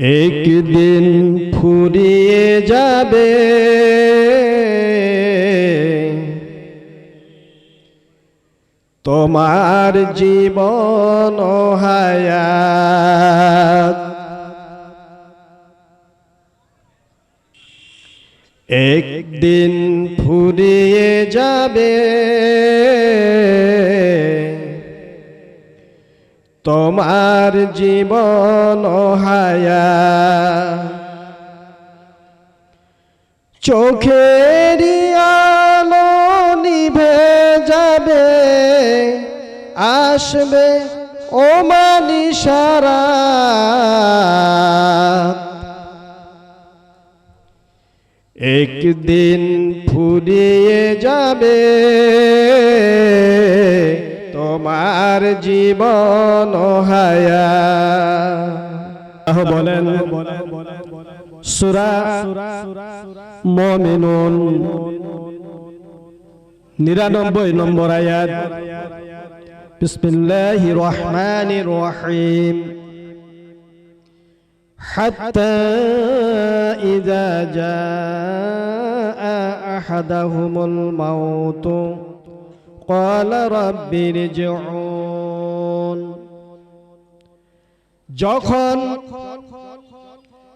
একদিন ফুরিয়ে যাবে তোমার জীবন ও হায়াত। একদিন ফুরিয়ে যাবে তোমার জীবন ও হায়াত। চোখের আলো নিভে যাবে, আসবে ও মানিসারা। একদিন ফুরিয়ে যাবে তোমার জীবন ও হায়াত। বলেন সূরা মুমিনুন 99 নম্বর আয়াত। বিসমিল্লাহির রহমানির রহিম। حتى إذا جاء أحدهم الموت قال رب ارجعون। যখন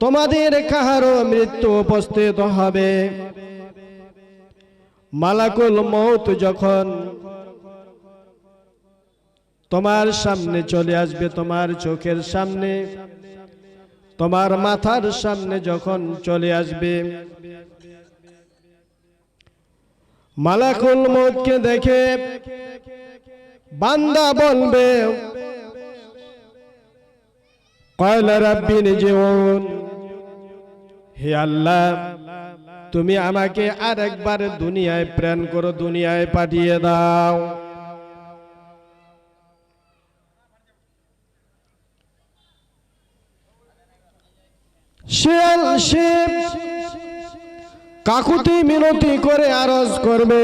তোমাদের কাহারো মৃত্যু উপস্থিত হবে, মালাকুল মউত যখন তোমার সামনে চলে আসবে, তোমার চোখের সামনে, তোমার মাথার সামনে যখন চলে আসবে, মালাকুল মউতকে দেখে বান্দা বলবে ক্বালা রাব্বি ইরজিউন, হে আল্লাহ তুমি আমাকে আরেকবার দুনিয়ায় প্রেরণ করো, দুনিয়ায় পাঠিয়ে দাও। সে কাকুতি মিনতি করে আরজ করবে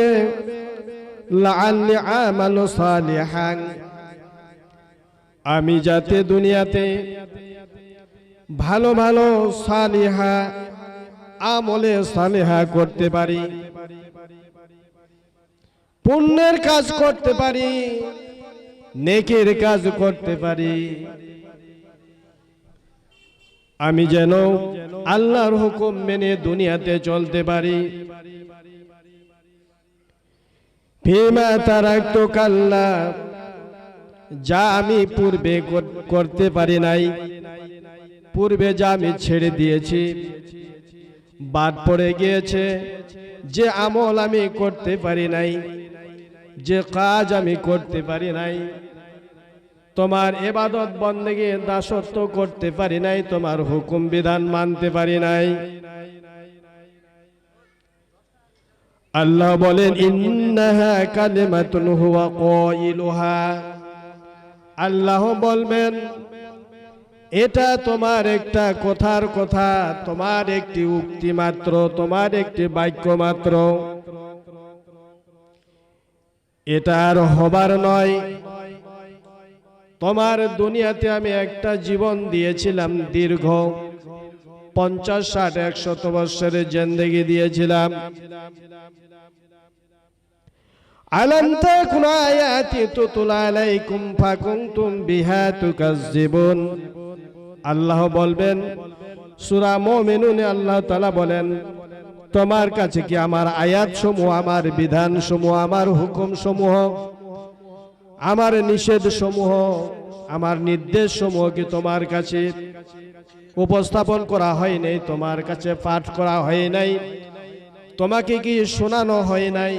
লাআল্লি আমালু সালিহান, আমি যাতে দুনিয়াতে ভালো ভালো সালিহা আমলে সালিহা করতে পারি, পুণ্যের কাজ করতে পারি, নেকির কাজ করতে পারি, আমি যেন আল্লাহর হুকুম মেনে দুনিয়াতে চলতে পারি। ফিমা তারাকতু কাল্লা, যা আমি পূর্বে করতে পারি নাই, পূর্বে যা আমি ছেড়ে দিয়েছি, বাদ পড়ে গিয়েছে, যে আমল আমি করতে পারি নাই, যে কাজ আমি করতে পারি নাই, তোমার ইবাদত বন্দেগী দাসত্ব করতে পারি নাই, তোমার হুকুম বিধান মানতে পারি নাই। আল্লাহ বলেন ইন্নাহা কালিমাতুন হুয়া কাইলুহা, আল্লাহ বলবেন এটা তোমার একটা কথার কথা, তোমার একটি উক্তি মাত্র, তোমার একটি বাক্য মাত্র, এটা আর হবার নয়। তোমার দুনিয়াতে আমি একটা জীবন দিয়েছিলাম, দীর্ঘ 50, 60, 100 বছরের জিন্দেগি দিয়েছিলাম। আলাম তাকুন আয়াতি তুতলা আলাইকুম ফাকুনতুম বিহা তুকাজ্জিবুন। আল্লাহ বলবেন সূরা মুমিনুনে আল্লাহ তাআলা বলেন তোমার কাছে কি আমার আয়াত সমূহ, আমার বিধান সমূহ, আমার হুকুম সমূহ, আমার নিষেধ সমূহ, আমার নির্দেশ সমূহ কি তোমার কাছে উপস্থাপন করা হয় নাই, তোমার কাছে পাঠ করা হয় নাই, তোমাকে কি শোনানো হয় নাই?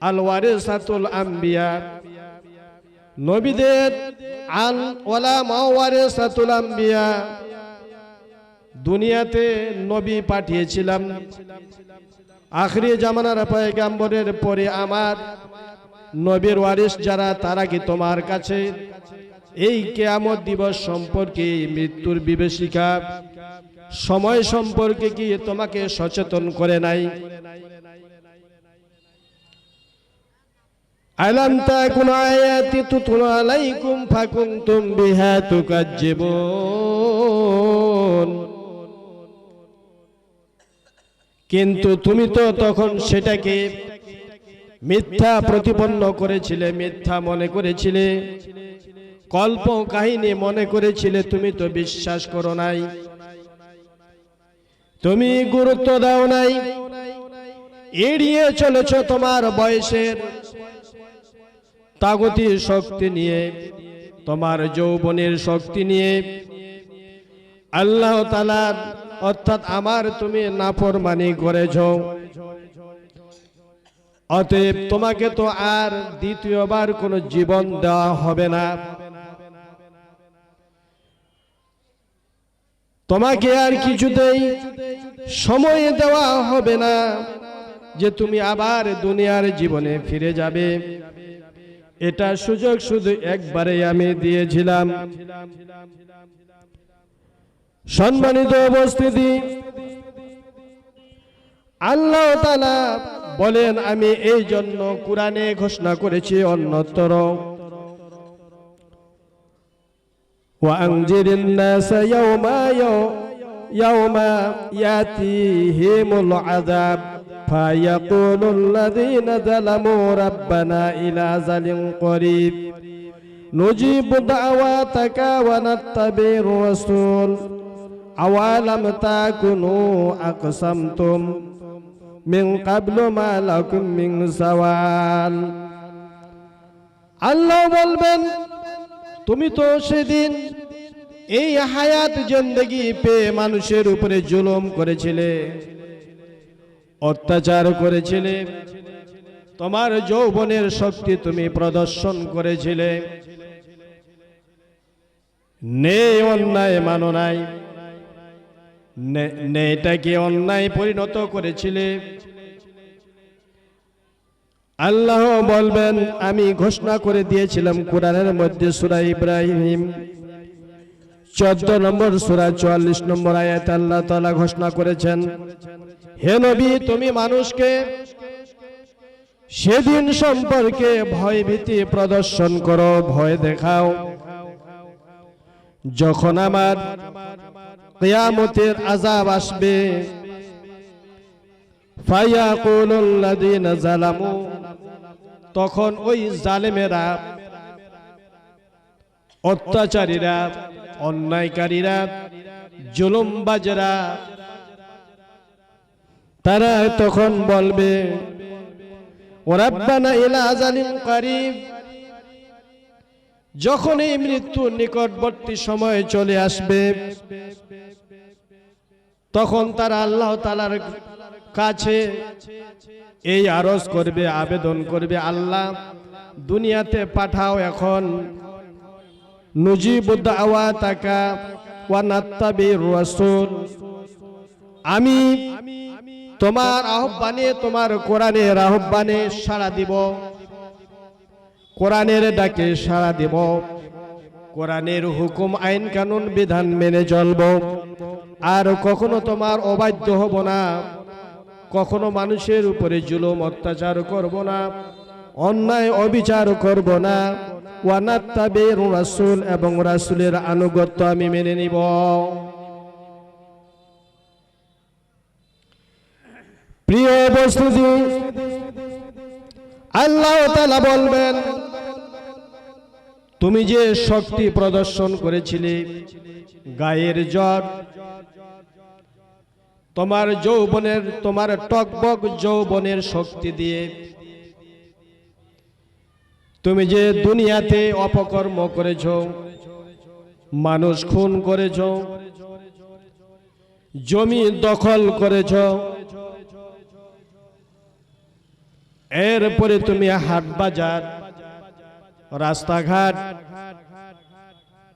আল ওয়ারিসাতুল আম্বিয়া, নবীদের আল উলামা ওয়ারিসাতুল আম্বিয়া, দুনিয়াতে নবী পাঠিয়েছিলাম, আখিরি জামানার পয়গম্বরের পরে আমার নবীর ওয়ারিস যারা, তারা কি তোমার কাছে এই কিয়ামত দিবস সম্পর্কে, মৃত্যুর বিভীষিকা সময় সম্পর্কে কি তোমাকে সচেতন করে নাই? আলাম তাকুন আয়াতি তুতলা আলাইকুম ফাকুনতুম বিহা তুকাজ্জিবুন। কিন্তু তুমি তো তখন সেটাকে মিথ্যা প্রতিপন্ন করেছিলে, মিথ্যা মনে করেছিলে, কল্প কাহিনী মনে করেছিলে। তুমি তো বিশ্বাস করো নাই, তুমি গুরুত্ব দাও নাই, এড়িয়ে চলেছ তোমার বয়সের তাগতি শক্তি নিয়ে, তোমার যৌবনের শক্তি নিয়ে। আল্লাহ তাআলার অর্থাৎ আমার তুমি নাফরমানি করেছ। অতএব তোমাকে তো আর দ্বিতীয়বার কোনো জীবন দেওয়া হবে না, তোমাকে আর কিছুতেই সময় দেওয়া হবে না যে তুমি আবার দুনিয়ার জীবনে ফিরে যাবে। এটা সুযোগ শুধু একবারেই আমি দিয়েছিলাম। সম্মানিত উপস্থিতি, আল্লাহ তাআলা বলেন আমি এই জন্য কুরআনে ঘোষণা করেছি অন্যতর, وأنذر الناس يوم يأتيهم العذاب فيقول الذين ظلموا ربنا إلى أجل قريب نجيب دعواتك ونتبع الرسول أولم تكونوا أقسمتم من قبل ما لكم من زوال। আল্লাহ বলবেন তুমি তো সেদিন এই হায়াত জিন্দেগি পেয়ে মানুষের উপরে জুলুম করেছিলে, অত্যাচার করেছিলে, তোমার যৌবনের শক্তি তুমি প্রদর্শন করেছিলে, নেই অন্যায় মানো নাই, নেটাকে অন্যায় পরিণত করেছিলে। আল্লাহ বলবেন আমি ঘোষণা করে দিয়েছিলাম কোরআনের মধ্যে সূরা ইব্রাহিম 14 নম্বর সূরা 44 নম্বর আয়াতে আল্লাহ তাআলা ঘোষণা করেছেন, হে নবী তুমি মানুষকে সেদিন সম্পর্কে ভয় ভীতি প্রদর্শন করো, ভয় দেখাও, যখন আমার কিয়ামতের আযাব আসবে। ফায়াকুলুল্লাযীনা যালামু, তখন ওই জালেমেরা, অত্যাচারীরা, অন্যায়কারীরা, জুলুমবাজরা, তারা তখন বলবে রাব্বানা ইলা আজালিন করিব, যখন এই মৃত্যুর নিকটবর্তী সময় চলে আসবে তখন তারা আল্লাহ তাআলার কাছে এই আরজ করবে, আবেদন করবে, আল্লাহ দুনিয়াতে পাঠাও এখন, নুজিবু দাওয়াতাকা ওয়া নাত্তাবির রাসূল, আমি তোমার আহ্বানে, তোমার কোরআনের আহ্বানে সাড়া দিব, কোরআনের ডাকে সাড়া দিব, কোরআনের হুকুম আইন কানুন বিধান মেনে চলব, আর কখনো তোমার অবাধ্য হব না, কখনো মানুষের উপরে জুলুম অত্যাচার করব না, অন্যায় অবিচার করব না, ওয়া নাত্তাবির রাসূল, এবং রাসূলের আনুগত্য আমি মেনে নিব। প্রিয় উপস্থিতি, আল্লাহ তাআলা বলবেন তুমি যে শক্তি প্রদর্শন করেছিলে, গায়ের জ্বর, তোমার যৌবনের, তোমার টকবক যৌবনের শক্তি দিয়ে তুমি যে দুনিয়াতে অপকর্ম করেছ, মানুষ খুন করেছ, জমি দখল করেছ, এরপরে তুমি হাট বাজার, রাস্তাঘাট,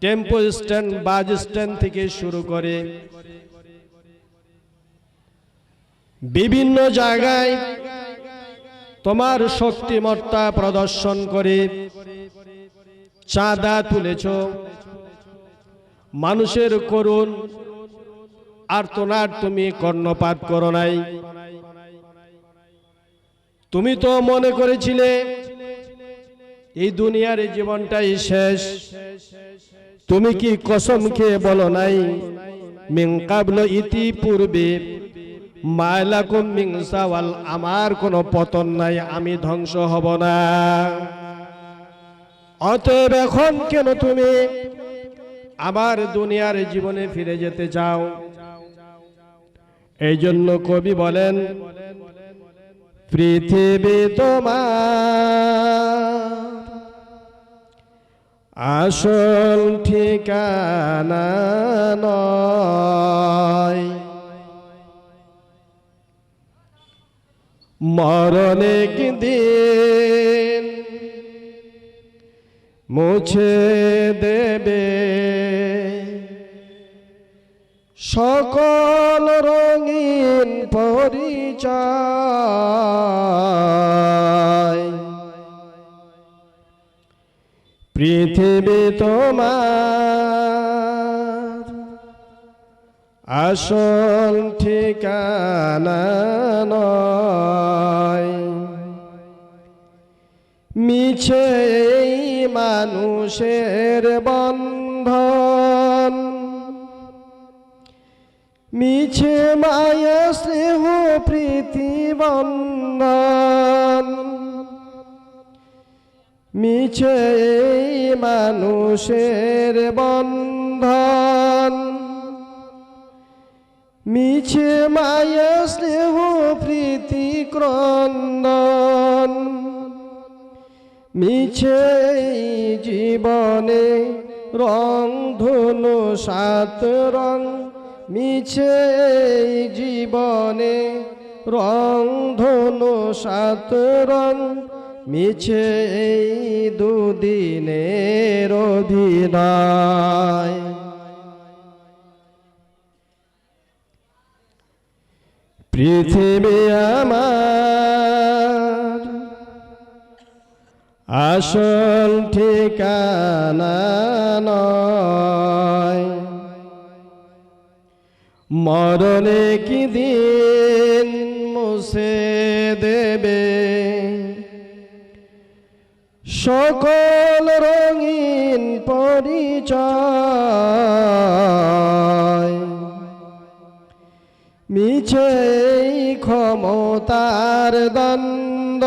টেম্পো স্ট্যান্ড, বাস স্ট্যান্ড থেকে শুরু করে বিভিন্ন জায়গায় তোমার শক্তিমত্তা প্রদর্শন করে চাঁদা তুলেছ, মানুষের করুণ আর্তনাদ তুমি কর্ণপাত করো নাই। তুমি তো মনে করেছিলে এই দুনিয়ার জীবনটাই শেষ। তুমি কি কসম খেয়ে বলো নাই, মিন কাবল, ইতিপূর্বে, মালাকুম মিন সাওয়াল, আমার কোনো পতন নাই, আমি ধ্বংস হব না। অতএব এখন কেন তুমি আবার দুনিয়ার জীবনে ফিরে যেতে চাও? এই জন্য কবি বলেন, পৃথিবী তোমার আসল ঠিকানা নয়, মরণে একদিন মুছে দেবে সকল রঙিন পরিচয়। পৃথিবী তোমার আসল ঠিকানা নয়, মিছে এই মানুষের বন্ধন, মিছে মায়া স্নেহ প্রীতি বন্ধন, মিছে এই মানুষের বন্ধন, মিছে মায়া স্নেহ প্রীতি ক্রন্দন, মিছে জীবনে রং ধনু সাত রং, মিছে জীবনে রং ধনু সাত রং, মিছে দুদিনের অভিনয়। পৃথিবী আমার আসল ঠিকানা নয়, মরণে কি দিন মুছে দেবে সকল রঙিন পরিচয়। মিছে ক্ষমতার দ্বন্দ্ব,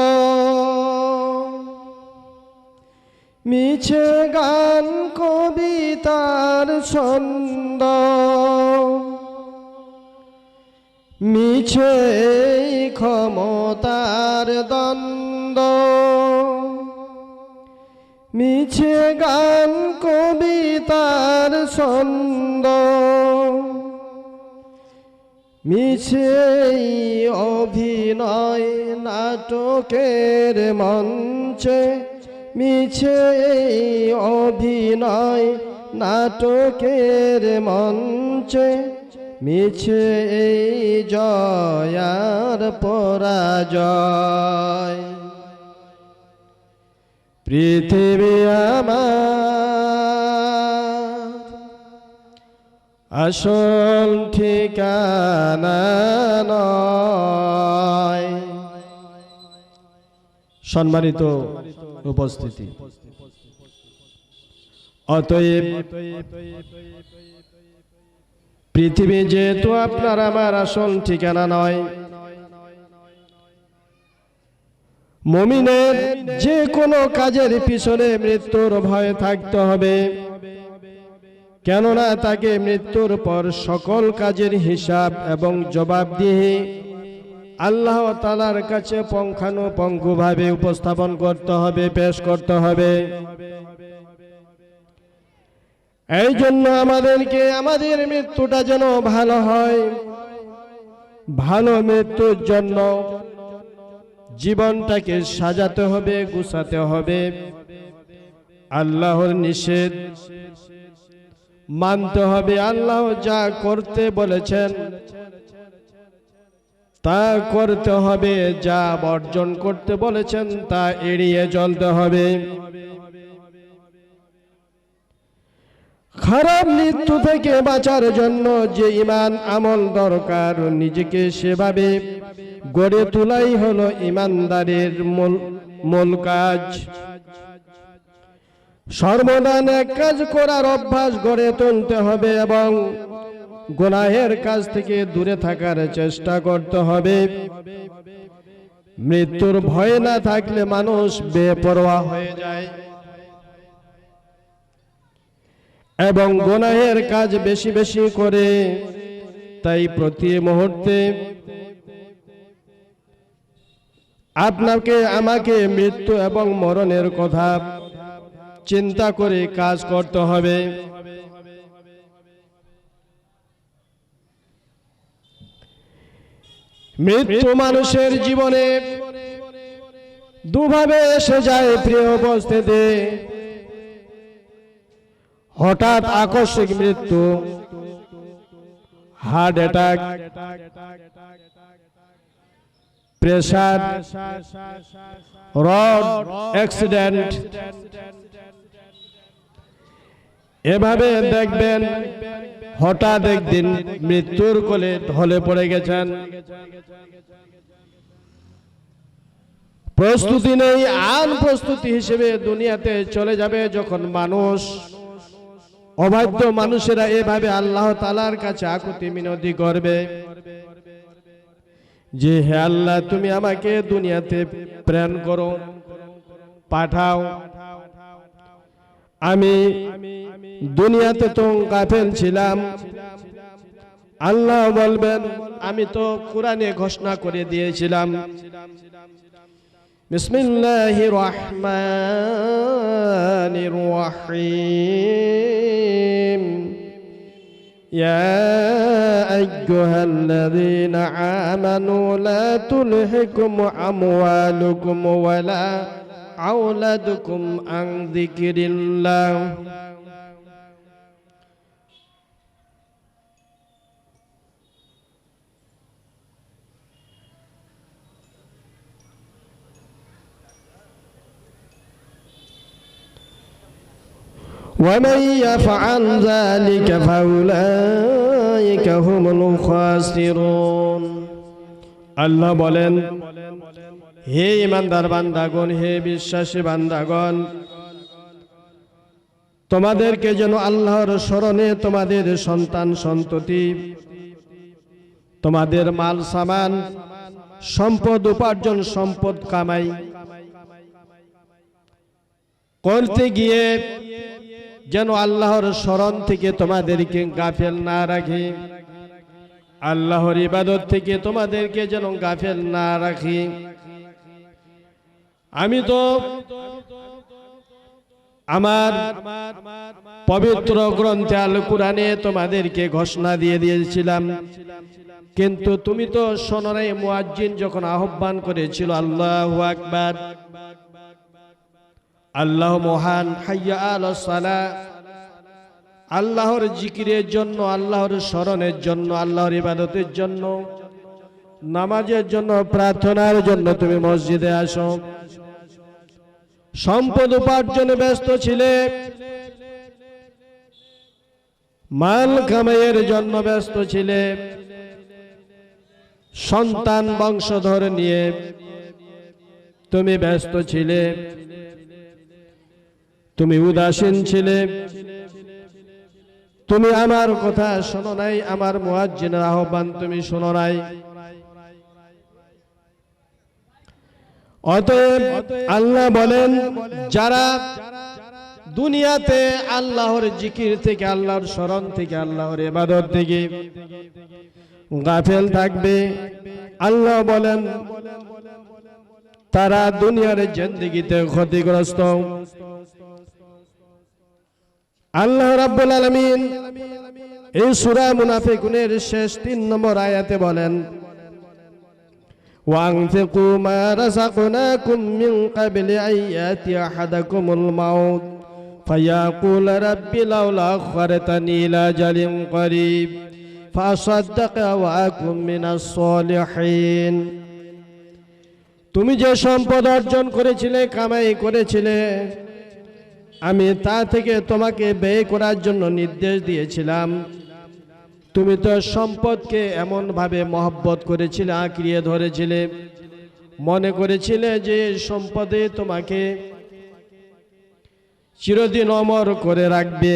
মিছে গান কবিতার ছন্দ, মিছে ক্ষমতার দ্বন্দ্ব, মিছে গান কবিতার ছন্দ, মিছে অভিনয় নাটকের মঞ্চে, মিছে অভিনয় নাটকের মঞ্চে, মিছে জয়ার পরাজয়। পৃথিবী আমার আসল ঠিকানা নয়। সম্মানিত উপস্থিতি, অতএব পৃথিবী যেহেতু আপনার আমার আসল ঠিকানা নয়, মুমিনের যে কোনো কাজের পিছনে মৃত্যুর ভয় থাকতে হবে, কেননা তাকে মৃত্যুর পর সকল কাজের হিসাব এবং জবাবদিহি আল্লাহ তাআলার কাছে পুঙ্খানুপুঙ্খভাবে উপস্থাপন করতে হবে, পেশ করতে হবে। এই জন্য আমাদেরকে আমাদের মৃত্যুটা যেন ভালো হয়, ভালো মৃত্যুর জন্য জীবনটাকে সাজাতে হবে, গুছাতে হবে, আল্লাহর নিষেধ মানতে হবে, আল্লাহ যা করতে বলেছেন তা করতে হবে, যা বর্জন করতে বলেছেন তা এড়িয়ে চলতে হবে। খারাপ মৃত্যু থেকে বাঁচার জন্য যে ঈমান আমল দরকার, নিজেকে সেভাবে গড়ে তোলাই হলো ঈমানদারের মূল কাজ। সর্বদা নেক কাজ করার অভ্যাস গড়ে তুলতে হবে এবং গুনাহের কাজ থেকে দূরে থাকার চেষ্টা করতে হবে। মৃত্যুর ভয় না থাকলে মানুষ বেপরোয়া হয়ে যায় এবং গুনাহের কাজ বেশি বেশি করে। তাই প্রতি মুহূর্তে আপনাকে আমাকে মৃত্যু এবং মরণের কথা চিন্তা করে কাজ করতে হবে। মৃত্যু মানুষের জীবনে দুভাবে এসে যায় প্রিয় উপস্থিতি। হঠাৎ আকস্মিক মৃত্যু, heart attack, pressure, rod accident, এভাবে দেখবেন হঠাৎ একদিন মৃত্যুর কোলে ঢলে পড়ে গেছেন। প্রস্তুতি নেই, আন প্রস্তুতি হিসেবে দুনিয়াতে চলে যাবে। যখন মানুষ, অবাধ্য মানুষেরা এভাবে আল্লাহ তাআলার কাছে আকুতি মিনতি করবে যে হে আল্লাহ, তুমি আমাকে দুনিয়াতে প্রেরণ করো, পাঠাও। আমি দুনিয়াতে তো গাফেল ছিলাম। আল্লাহ বলবেন, আমি তো কোরআনে ঘোষণা করে দিয়েছিলাম, বিসমিল্লাহির রহমানির রহিম, ইয়া আইয়ুহাল্লাযীনা আমানু লা তুলহিকুম আমওয়ালুকুম ওয়ালা আওলাদুকুম আন যিকরিল্লাহ। ومن يفعل ذلك فأولئك هم الخاسرون। আল্লাহ বলেন, হে ইমানদার বান্দাগণ, হে বিশ্বাসী বান্দাগণ, তোমাদেরকে যেন আল্লাহর স্মরণে তোমাদের সন্তান সন্ততি, তোমাদের মাল সামান, সম্পদ উপার্জন, সম্পদ কামাই করতে গিয়ে যেন আল্লাহর স্মরণ থেকে তোমাদেরকে গাফেল না রাখি, আল্লাহর ইবাদত থেকে তোমাদেরকে যেন গাফেল না রাখি। আমি তো আমার পবিত্র গ্রন্থে আল কুরআনে তোমাদেরকে ঘোষণা দিয়ে দিয়েছিলাম, কিন্তু তুমি তো শোনো নাই। মুয়াজ্জিন যখন আহ্বান করেছিল আল্লাহু আকবার, আল্লাহ মহান, হাইয়া আলাস সালাহ, আল্লাহর জিকিরের জন্য, আল্লাহর স্মরণের জন্য, আল্লাহর ইবাদতের জন্য, নামাজের জন্য, প্রার্থনার জন্য তুমি মসজিদে আসো। সম্পদ উপার্জনে ব্যস্ত ছিলে, মাল কামাইয়ের জন্য ব্যস্ত ছিলে, সন্তান বংশধর নিয়ে তুমি ব্যস্ত ছিলে, তুমি উদাসীন ছিলে, তুমি আমার কথা শোনো নাই, আমার মুয়াজ্জিনের আহ্বান তুমি শোনো নাই। অতএব আল্লাহ বলেন, যারা দুনিয়াতে আল্লাহর জিকির থেকে, আল্লাহর স্মরণ থেকে, আল্লাহর ইবাদত থেকে গাফেল থাকবে, আল্লাহ বলেন তারা দুনিয়ার জিন্দেগিতে ক্ষতিগ্রস্ত। আল্লাহ রাব্বুল আলামিন এই সূরা মুনাফিকুনের শেষ 3 নম্বর আয়াতে বলেন, ওয়ানফিকু মা রাযাকনাকুম মিন ক্বাবলি আন ইয়াতি আহাদাকুমুল মাউত ফায়াকুল রাব্বি লাউলা আখখারতানি ইলা আজালিন করিব ফাসাদদাকা ওয়া আকুম মিনাস সলিহিন। তুমি যে সম্পদ অর্জন করেছিলে, কামাই করেছিলে, আমি তা থেকে তোমাকে ব্যয় করার জন্য নির্দেশ দিয়েছিলাম। তুমি তো সম্পদকে এমন ভাবে মহব্বত করেছিলে, আঁকড়িয়ে ধরেছিলে, মনে করেছিলে যে সম্পদে তোমাকে চিরদিন অমর করে রাখবে।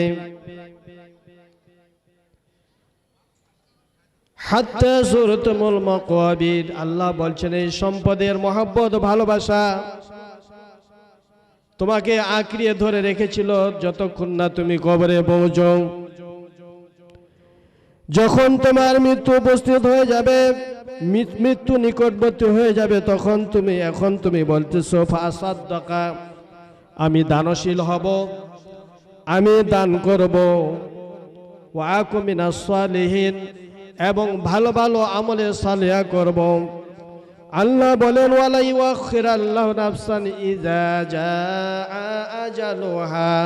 হাত্তা যুরতুমুল মাকাবির। আল্লাহ বলছেন এই সম্পদের মহব্বত ভালোবাসা তোমাকে আঁকড়িয়ে ধরে রেখেছিল যতক্ষণ না তুমি কবরে পৌঁছো। যখন তোমার মৃত্যু উপস্থিত হয়ে যাবে, মৃত্যু নিকটবর্তী হয়ে যাবে, তখন তুমি বলতেছো ফাসাদ্দাকা, আমি দানশীল হব, আমি দান করব, ওয়া আকুম মিনাস সালিহিন, এবং ভালো ভালো আমলে সালিহা করব। আল্লাহ বলেন ওয়ালা ইউআখিরাল্লাহু নাফসান ইযা জাআ আজালুহা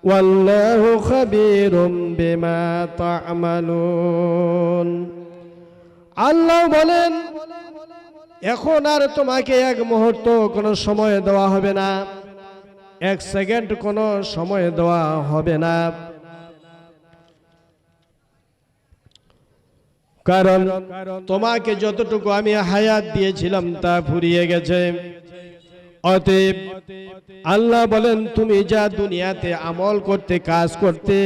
ওয়াল্লাহু খাবীরুম বিমা তা'মালুন। আল্লাহ বলেন এখন আর তোমাকে এক মুহূর্ত কোনো সময় দেওয়া হবে না, এক সেকেন্ড কোনো সময় দেওয়া হবে না, কারণ তোমাকে যতটুকু আমি হায়াত দিয়েছিলাম তা ফুরিয়ে গেছে। অতএব আল্লাহ বলেন তুমি যা দুনিয়াতে আমল করতে, কাজ করতে,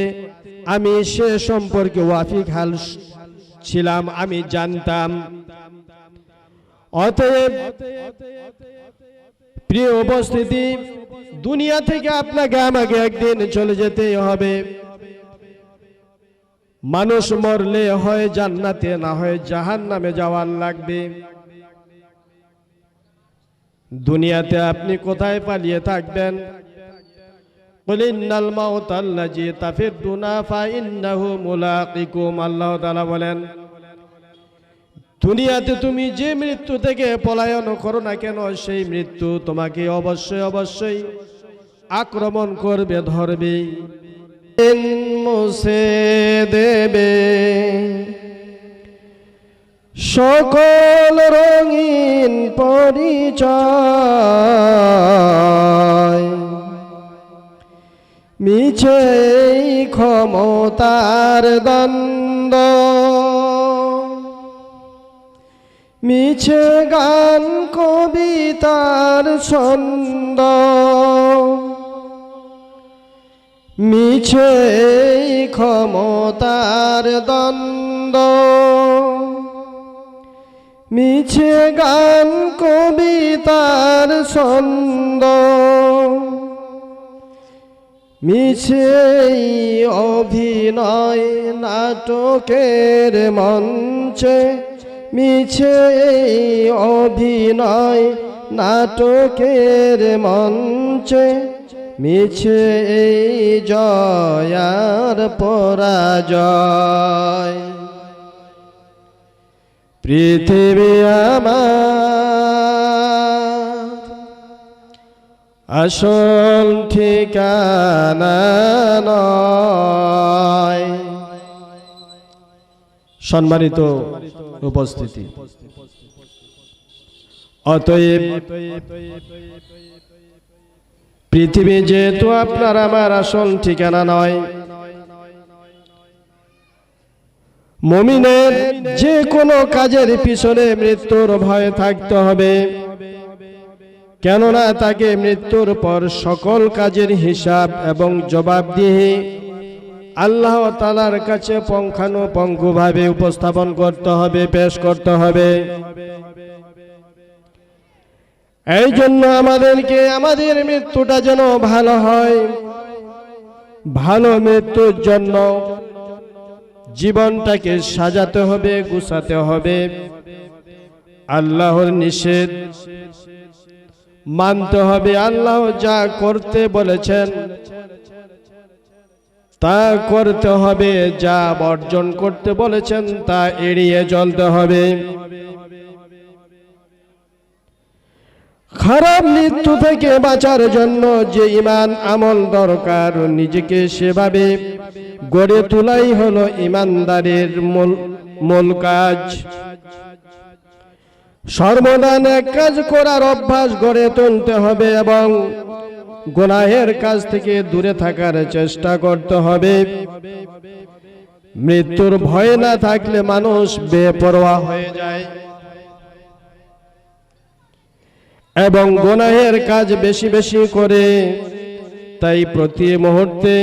আমি সে সম্পর্কে ওয়াকিফ হাল ছিলাম, আমি জানতাম। অতএব প্রিয় উপস্থিতি, দুনিয়া থেকে আপনাকে আমাকে একদিন চলে যেতেই হবে। মানুষ মরলে হয় জান্নাতে, না হয় জাহান্নামে যাওয়ার লাগবে। দুনিয়াতে আপনি কোথায় পালিয়ে থাকবেন? কুল ইন্নাল মাউতাল্লাযী তাফিরুনা ফাইন্নাহু মুলাকিকুম। আল্লাহ তাআলা বলেন দুনিয়াতে তুমি যে মৃত্যু থেকে পলায়ন করো না কেন, সেই মৃত্যু তোমাকে অবশ্যই অবশ্যই আক্রমণ করবে, ধরবে, মুছে দেবে। সকল রঙিন পরিচয় মিছে ক্ষমতার দ্বন্দ্ব, মিছে গান কবিতার ছন্দ, মিছে ক্ষমতার দ্বন্দ্ব, মিছে গান কবিতার ছন্দ, মিছে অভিনয় নাটকের মঞ্চে, মিছে অভিনয় নাটকের মঞ্চে, মিছে জয়ার পরাজয়। পৃথিবী আমার আসল ঠিকানা নয়। সম্মানিত উপস্থিতি, অতএব পৃথিবী যেহেতু আপনার আমার আসল ঠিকানা নয়, মুমিনের যে কোনো কাজের পিছনে মৃত্যুর ভয় থাকতে হবে, কেননা তাকে মৃত্যুর পর সকল কাজের হিসাব এবং জবাবদিহি আল্লাহ তাআলার কাছে পুঙ্খানুপুঙ্খভাবে উপস্থাপন করতে হবে, পেশ করতে হবে। এই জন্য আমাদেরকে আমাদের মৃত্যুটা যেন ভালো হয়, ভালো মৃত্যুর জন্য জীবনটাকে সাজাতে হবে, গুছাতে হবে, আল্লাহর নিষেধ মানতে হবে, আল্লাহ যা করতে বলেছেন তা করতে হবে, যা বর্জন করতে বলেছেন তা এড়িয়ে চলতে হবে। খারাপ মৃত্যু থেকে বাঁচার জন্য যে ঈমান আমল দরকার, নিজেকে সেভাবে গড়ে তোলাই হলো ঈমানদারের মূল কাজ। সর্বদা নেক কাজ করার অভ্যাস গড়ে তুলতে হবে এবং গুনাহের কাজ থেকে দূরে থাকার চেষ্টা করতে হবে। মৃত্যুর ভয় না থাকলে মানুষ বেপরোয়া হয়ে যায় এবং গুনাহের কাজ বেশি বেশি করে। তাই প্রতি মুহূর্তে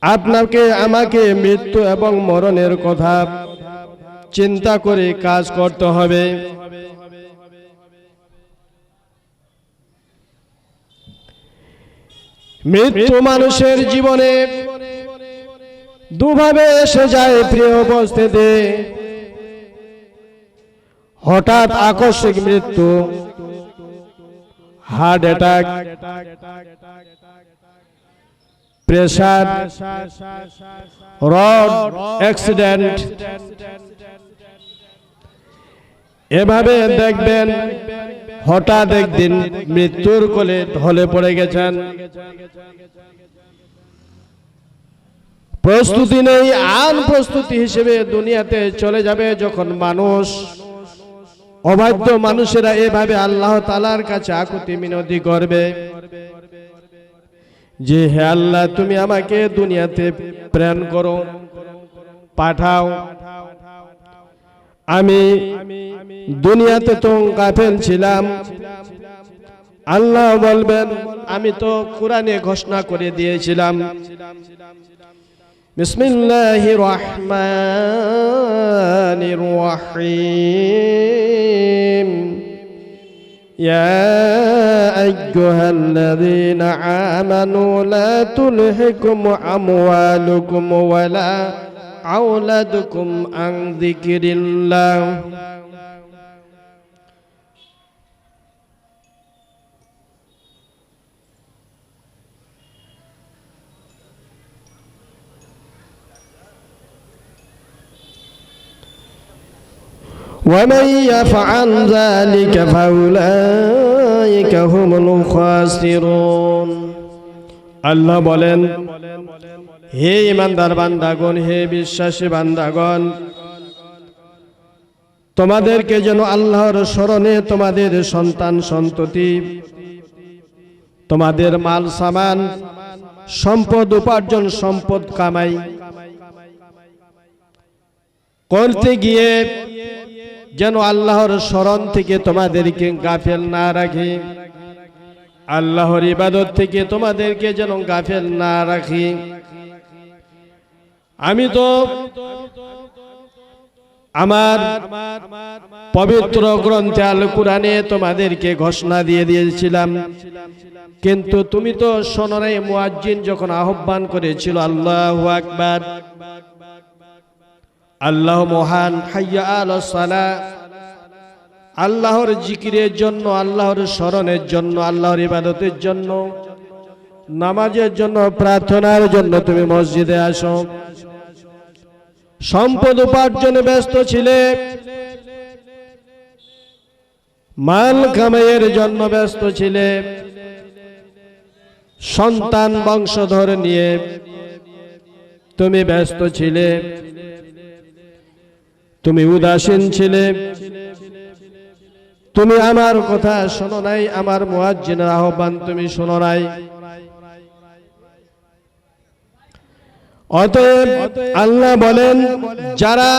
আপনাকে আমাকে মৃত্যু এবং মরণের কথা চিন্তা করে কাজ করতে হবে। মৃত্যু মানুষের জীবনে দুভাবে এসে যায় প্রিয় উপস্থিতি। হঠাৎ আকস্মিক মৃত্যু, heart attack, pressure, rod accident, এভাবে দেখবেন হঠাৎ একদিন মৃত্যুর কোলে ঢলে পড়ে গেছেন। প্রস্তুতি নেই, আন প্রস্তুতি হিসেবে দুনিয়াতে চলে যাবে যখন মানুষ। অবাধ্য মানুষেরা এভাবে আল্লাহ তাআলার কাছে আকুতি মিনতি করবে যে হে আল্লাহ, তুমি আমাকে দুনিয়াতে প্রেরণ করো, পাঠাও। আমি দুনিয়াতে তো গাফেল ছিলাম। আল্লাহ বলবেন, আমি তো কোরআনে ঘোষণা করে দিয়েছিলাম, বিসমিল্লাহির রহমানির রহিম, ইয়া আইয়ুহাল্লাযীনা আমানু লা তুলহিকুম আমওয়ালুকুম ওয়ালা আওলাদুকুম আন যিকরিল্লাহ। ومن يفعل ذلك فأولئك هم الخاسرون। আল্লাহ বলেন, হে ইমানদার বান্দাগণ, হে বিশ্বাসী বান্দাগণ, তোমাদেরকে যেন আল্লাহর স্মরণে তোমাদের সন্তান সন্ততি, তোমাদের মাল সামান, সম্পদ উপার্জন, সম্পদ কামাই করতে গিয়ে যেন আল্লাহর স্মরণ থেকে তোমাদেরকে গাফেল না রাখে, আল্লাহর ইবাদত থেকে তোমাদেরকে যেন গাফেল না রাখি। আমি তো আমার পবিত্র গ্রন্থে আল কুরআনে তোমাদেরকে ঘোষণা দিয়ে দিয়েছিলাম, কিন্তু তুমি তো শোনো নাই। মুয়াজ্জিন যখন আহ্বান করেছিল আল্লাহু আকবার, আল্লাহ মহান, হাইয়া আলাস সালাহ, আল্লাহর জিকিরের জন্য, আল্লাহর স্মরণের জন্য, আল্লাহর ইবাদতের জন্য, নামাজের জন্য, প্রার্থনার জন্য তুমি মসজিদে আসো। সম্পদ উপার্জনে ব্যস্ত ছিলে, মাল কামাইয়ের জন্য ব্যস্ত ছিলে, সন্তান বংশধর নিয়ে তুমি ব্যস্ত ছিলে, তুমি উদাসীন ছিলে, তুমি আমার কথা শোনো নাই, আমার মুয়াজ্জিনের আহ্বান তুমি শোনো নাই। অতএব আল্লাহ বলেন, যারা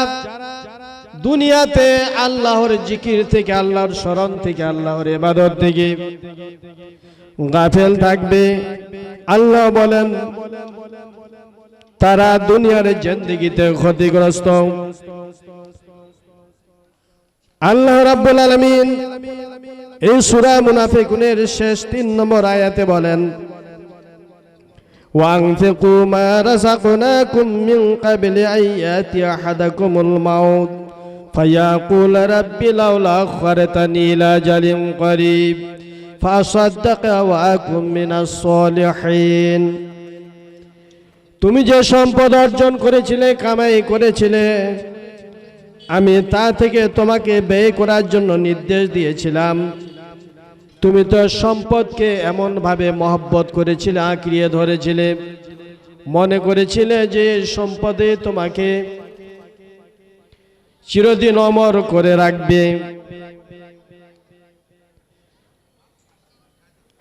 দুনিয়াতে আল্লাহর জিকির থেকে, আল্লাহর স্মরণ থেকে, আল্লাহর ইবাদত থেকে গাফেল থাকবে, আল্লাহ বলেন তারা দুনিয়ার জিন্দেগিতে ক্ষতিগ্রস্ত। আল্লাহ রাব্বুল আলামিন এই সূরা মুনাফিকুনের শেষ 3 নম্বর আয়াতে বলেন, ওয়ানফিকু মা রাযাকনাকুম মিন ক্বাবলি আইয়াতি আহাদাকুমুল মাউত ফায়াকুল রাব্বি লাউলা আখখারতানি ইলা আজালিন করিব ফাসাদ্দাকা ওয়া আকুম মিনাস সলিহিন। তুমি যে সম্পদ অর্জন করেছিলে, কামাই করেছিলে, আমি তা থেকে তোমাকে ব্যয় করার জন্য নির্দেশ দিয়েছিলাম। তুমি তো সম্পদকে এমন ভাবে মহব্বত করেছিলে, আঁকড়িয়ে ধরেছিলে, মনে করেছিলে যে সম্পদে তোমাকে চিরদিন অমর করে রাখবে।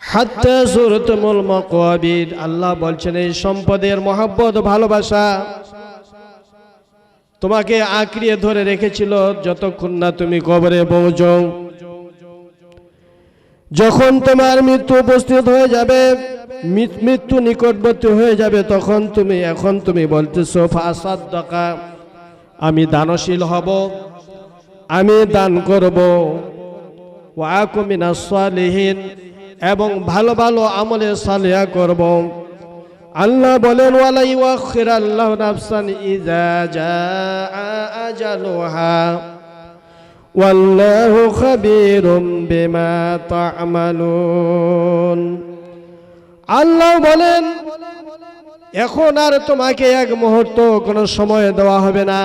হাত্তা যুরতুমুল মাকাবির, আল্লাহ বলছেন এই সম্পদের মহব্বত, ভালোবাসা তোমাকে আঁকড়িয়ে ধরে রেখেছিল যতক্ষণ না তুমি কবরে পৌঁছো। যখন তোমার মৃত্যু উপস্থিত হয়ে যাবে, মৃত্যু নিকটবর্তী হয়ে যাবে, তখন তুমি বলতেছো ফাসাদ্দাকা, আমি দানশীল হব, আমি দান করব, ওয়া আকুম মিনাস সালিহিন, এবং ভালো ভালো আমলে সালিহা করব। আল্লাহ বলেন ওয়ালা ইউআখিরাল্লাহু নাফসান ইযা জাআ আজালুহা ওয়াল্লাহু খাবীরুম বিমা তা'মালুন। আল্লাহ বলেন এখন আর তোমাকে এক মুহূর্ত কোনো সময় দেওয়া হবে না,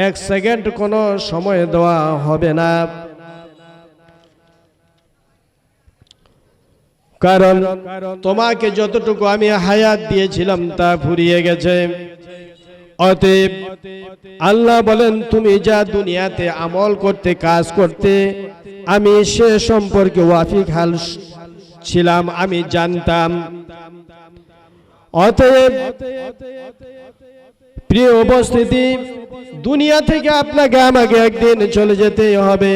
এক সেকেন্ড কোনো সময় দেওয়া হবে না, কারণ তোমাকে যতটুকু আমি হায়াত দিয়েছিলাম তা ফুরিয়ে গেছে। অতএব আল্লাহ বলেন তুমি যা দুনিয়াতে আমল করতে, কাজ করতে, আমি সে সম্পর্কে ওয়াকিফ হাল ছিলাম, আমি জানতাম। অতএব প্রিয় উপস্থিতি, দুনিয়া থেকে আপনাকে আমাকে একদিন চলে যেতেই হবে।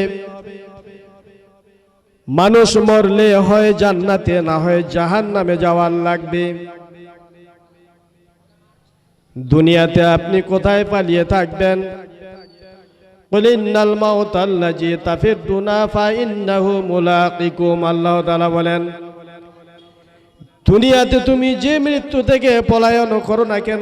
মানুষ মরলে হয় জান্নাতে, না হয় জাহান্নামে যাওয়ার লাগবে। দুনিয়াতে আপনি কোথায় পালিয়ে থাকবেন? কুল ইন্নাল মাউতাল্লাযী তাফিরুনা ফাইন্নাহু মুলাকিকুম। আল্লাহ তাআলা বলেন দুনিয়াতে তুমি যে মৃত্যু থেকে পলায়ন করো না কেন,